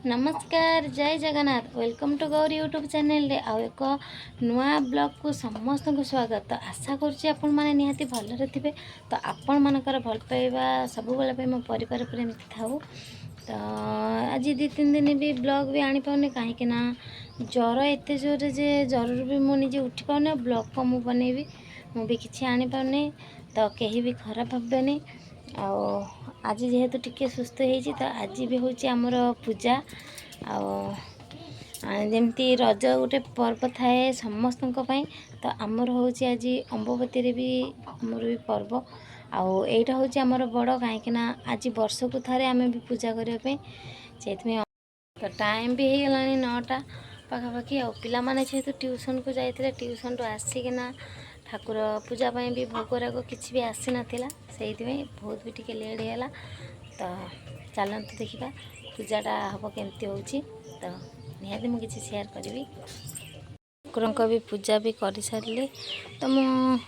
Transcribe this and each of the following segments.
नमस्कार जय Jagannath welcome to Gauri YouTube channel रे आउ एक नुआ ब्लॉग को समस्त को स्वागत। तो आशा करुँच आपण मैंने निहाती भलरे थे। तो आपण मानकर भल पाइबा सब बेले मो परिवार पर एमती थाऊ। तो आज 2-3 दिन भी ब्लॉग भी आनी पाऊनी कहीं ना ज्वर एत जोर जे ज्वर भी मुझे उठी पाऊनी ब्लॉग को मुझे बनैबी मुझे किसी आनी पाऊनी। तो कहीं भी खराब भावेनि आज जेहेतु टिके सुस्थ हो तो आज भी हूँ आमर पूजा आमती रज गोटे पर्व थाए समस्त तो आमर हूँ आज अम्बवती भी आमर भी पर्व आईटा हूँ आमर बड़ कहीं आज वर्ष को थे आम भी पूजा करने से तो टाइम भी हो गला 9टा पाखापाखि पिला माने जेहेतु ट्यूशन को जाते ट्यूशन आसिकिना ठाकुर पूजा भी भोगराग किसी भी आसी नाला से बहुत भी टिके लेट है। तो चलते देखा पूजाटा हम केमती हो तो निहाती मुझे किसी शेयर करी ठाकुर भी पूजा भी कर सारे तो मुझे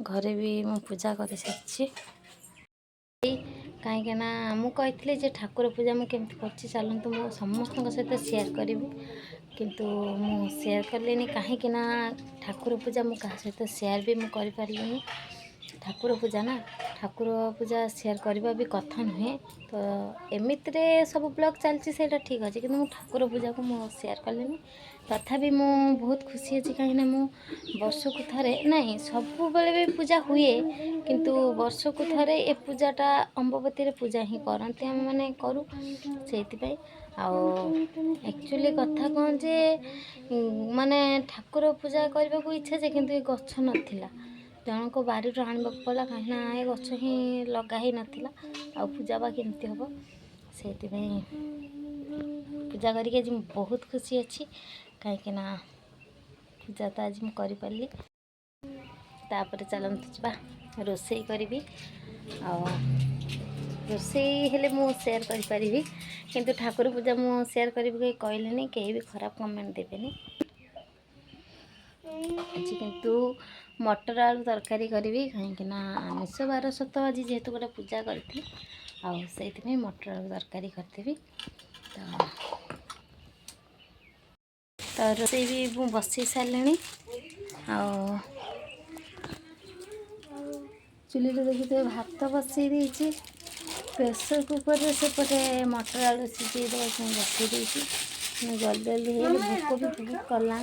घरे भी मु पूजा कर सारी कहीं मुझे ठाकुर पूजा मुझे कर चलतु मो समस्त सहित शेयर करी किंतु मु शेयर करें कहीं ठाकुर पूजा मु क्या सहित शेयर भी मुझे कर ठाकुर पूजा ना ठाकुर पूजा शेयर करवा भी कथा नुहे। तो एमितरे सब ब्लॉग चलती से ठीक अच्छे कि ठाकुर पूजा को मु शेयर कलेनी तथापि मु बहुत खुशी अच्छी कहीं मु वर्ष को थे नहीं सब बेले भी पूजा हुए किंतु वर्ष को थे ए पूजाटा अम्बवती पूजा ही करते आम मैंने करूँ से एक्चुअली कथा कौन जे माने ठाकुर पूजा करने को इच्छा जे किंतु गछ नाला जन को बारी आने पड़ा कहीं ये गछ ही लगा ही नाला आ पूजा बा केमती हम से पूजा करके आज बहुत खुशी अच्छी कहीं पूजा तो आज मुझे करी तापर चलते जावा रोसई करी रोसई हेले मु शेयर करी किंतु ठाकुर पूजा मु शेयर करी कहीं कहले कहीं भी खराब कमेंट देवेनि। आज किंतु मटर आलू तरकारी करी कहीं आमिष बार सत आज जेहेतु गोटे पूजा करी से मटर आलू तरकारी करी तो रोसई भी मुझे बसई सारे चुली देखिए भात बसई देती प्रेसर कुकर सेपटे मटर आलू सीझे देवाई बसई देती जल्दी जल्दी हो भोक भी बहुत कला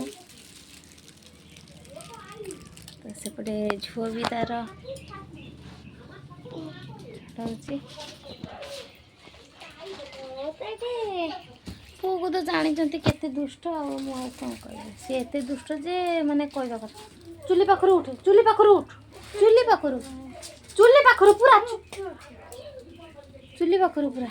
तो सेपटे झुआ भी तार पु को तो जानते केते दुष्ट कौन कह सी एत दुष्ट जे माने कहवा कथा चुली पाखर उठ चुली पाखर उठ चुली पाखर पूरा चुली पाखर पूरा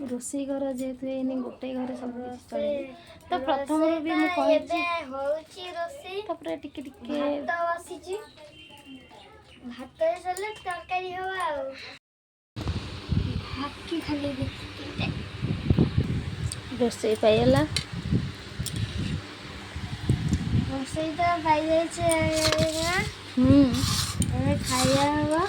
रोसई घर जेहेतु ये गोटे घर सब चले तो प्रथम भी मुझे टिके भात चले तरकारी हवा हाकी खाली रोसई पाइला रोसई तो पाई जाए खाया हवा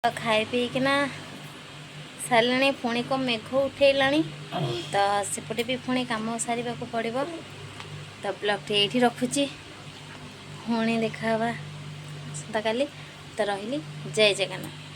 खाई पीकिना सारे पुणी को मेघ उठेला तो सेपटे भी पुणी कम सारे पड़ो तो ब्लॉग ये रखुची पुणी देखा आसंता काली तो रही जय जगन्नाथ।